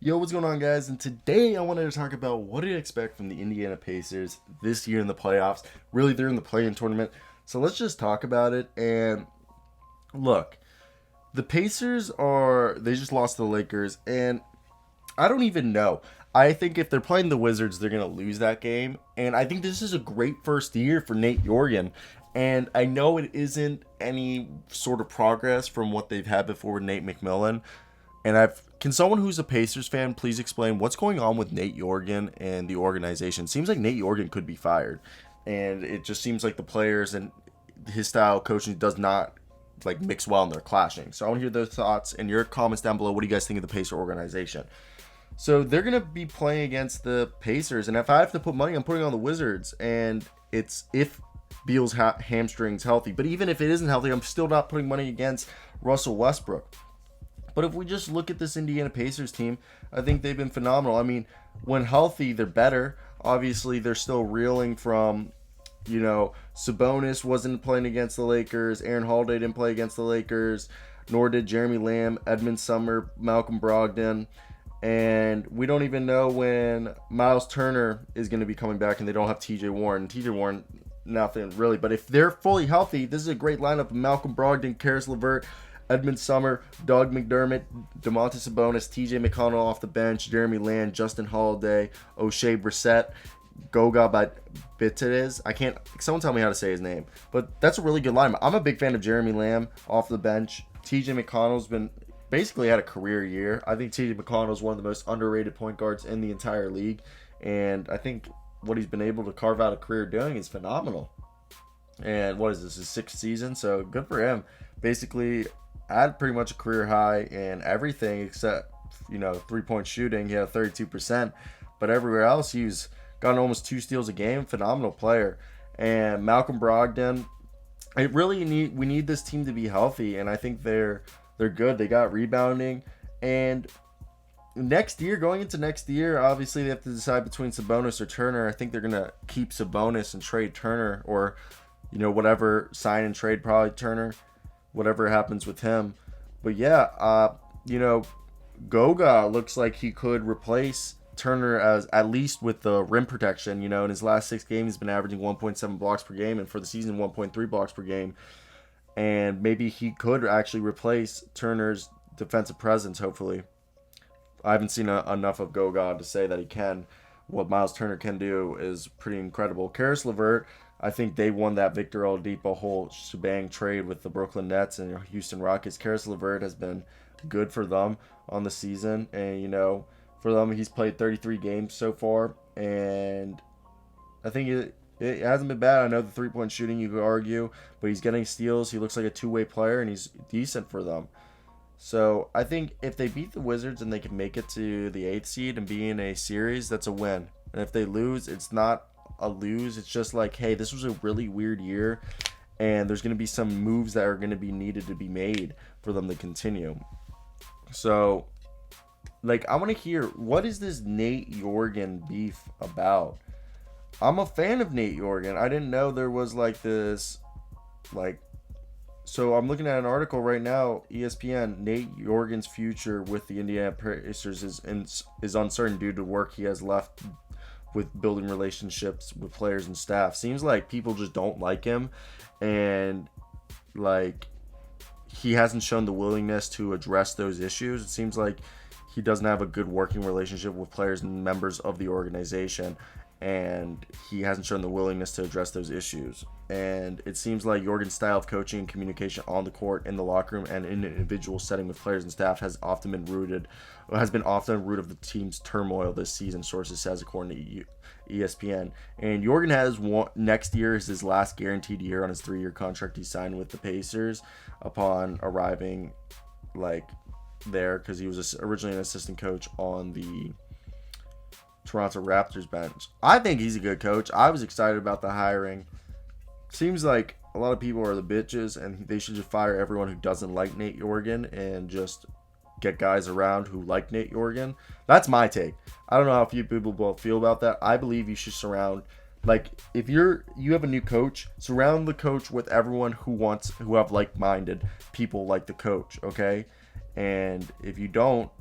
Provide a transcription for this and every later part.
Yo, what's going on, guys? And today I wanted to talk about what to expect from the Indiana Pacers this year in the playoffs. Really, they're in the play-in tournament. So let's just talk about it. And look, the Pacers they just lost to the Lakers. And I don't even know. I think if they're playing the Wizards, they're going to lose that game. And I think this is a great first year for Nate Bjorkgen. And I know it isn't any sort of progress from what they've had before with Nate McMillan. And can someone who's a Pacers fan please explain what's going on with Nate Bjorkgen and the organization? Seems like Nate Bjorkgen could be fired, and it just seems like the players and his style of coaching does not like mix well, and they're clashing. So I want to hear those thoughts and your comments down below. What do you guys think of the Pacer organization? So they're gonna be playing against the Pacers, and if I have to put money, I'm putting on the Wizards. And it's if Beal's hamstring's healthy, but even if it isn't healthy, I'm still not putting money against Russell Westbrook. But if we just look at this Indiana Pacers team, I think they've been phenomenal. I mean, when healthy, they're better. Obviously, they're still reeling from, Sabonis wasn't playing against the Lakers. Aaron Holiday didn't play against the Lakers. Nor did Jeremy Lamb, Edmund Sumner, Malcolm Brogdon. And we don't even know when Miles Turner is going to be coming back, and they don't have TJ Warren. TJ Warren, nothing really. But if they're fully healthy, this is a great lineup of Malcolm Brogdon, Karis LeVert, Edmund Sumner, Doug McDermott, DeMontis Sabonis, TJ McConnell off the bench, Jeremy Lamb, Justin Holiday, O'Shea Brissett, Goga Bitadez. Someone tell me how to say his name. But that's a really good lineup. I'm a big fan of Jeremy Lamb off the bench. TJ McConnell's been basically had a career year. I think TJ McConnell is one of the most underrated point guards in the entire league. And I think what he's been able to carve out a career doing is phenomenal. And what is this, his sixth season? So good for him. Basically, had pretty much a career high in everything except, 3-point shooting. He had 32%. But everywhere else, he's gotten almost 2 steals a game. Phenomenal player. And Malcolm Brogdon, we need this team to be healthy. And I think they're good. They got rebounding. And going into next year, obviously they have to decide between Sabonis or Turner. I think they're going to keep Sabonis and trade Turner, or, whatever, sign and trade probably Turner, whatever happens with him. But yeah, Goga looks like he could replace Turner as at least with the rim protection. In his last 6 games, he's been averaging 1.7 blocks per game, and for the season, 1.3 blocks per game. And maybe he could actually replace Turner's defensive presence, hopefully. I haven't seen enough of Goga to say that he can. What Miles Turner can do is pretty incredible. Karis LeVert, I think they won that Victor Oladipo whole shebang trade with the Brooklyn Nets and Houston Rockets. Karis LeVert has been good for them on the season. And, for them, he's played 33 games so far. And I think it hasn't been bad. I know the three-point shooting, you could argue, but he's getting steals. He looks like a two-way player, and he's decent for them. So I think if they beat the Wizards and they can make it to the 8th seed and be in a series, that's a win. And if they lose, it's not a lose. It's just like, hey, this was a really weird year, and there's going to be some moves that are going to be needed to be made for them to continue. So, I want to hear, what is this Nate Bjorkgen beef about? I'm a fan of Nate Bjorkgen. I didn't know there was this, so I'm looking at an article right now, ESPN. Nate Bjorkgen's future with the Indiana Pacers is uncertain due to work he has left with building relationships with players and staff. Seems like people just don't like him, and he hasn't shown the willingness to address those issues. It seems like he doesn't have a good working relationship with players and members of the organization, and he hasn't shown the willingness to address those issues. And it seems like Bjorkgen's style of coaching and communication on the court, in the locker room, and in an individual setting with players and staff has been often a root of the team's turmoil this season, sources says, according to ESPN. And Bjorkgen has next year is his last guaranteed year on his 3-year contract he signed with the Pacers upon arriving there, because he was originally an assistant coach on the Toronto Raptors bench. I think he's a good coach. I was excited about the hiring. Seems like a lot of people are the bitches, and they should just fire everyone who doesn't like Nate Bjorkgen and just get guys around who like Nate Bjorkgen. That's my take. I don't know how few people will feel about that. I believe you should surround, if you have a new coach, surround the coach with everyone who have like-minded people like the coach, okay? And if you don't,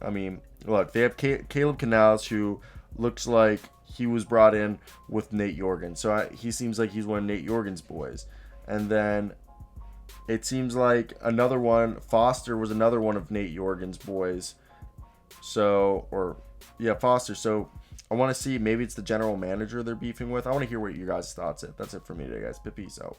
I mean, look, they have Caleb Canals, who looks like he was brought in with Nate Bjorkgen. So he seems like he's one of Nate Bjorkgen's boys. And then it seems like another one, Foster was another one of Nate Bjorkgen's boys. So, or, yeah, Foster. So I want to see, maybe it's the general manager they're beefing with. I want to hear what you guys' thoughts are. That's it for me today, guys. Peace out.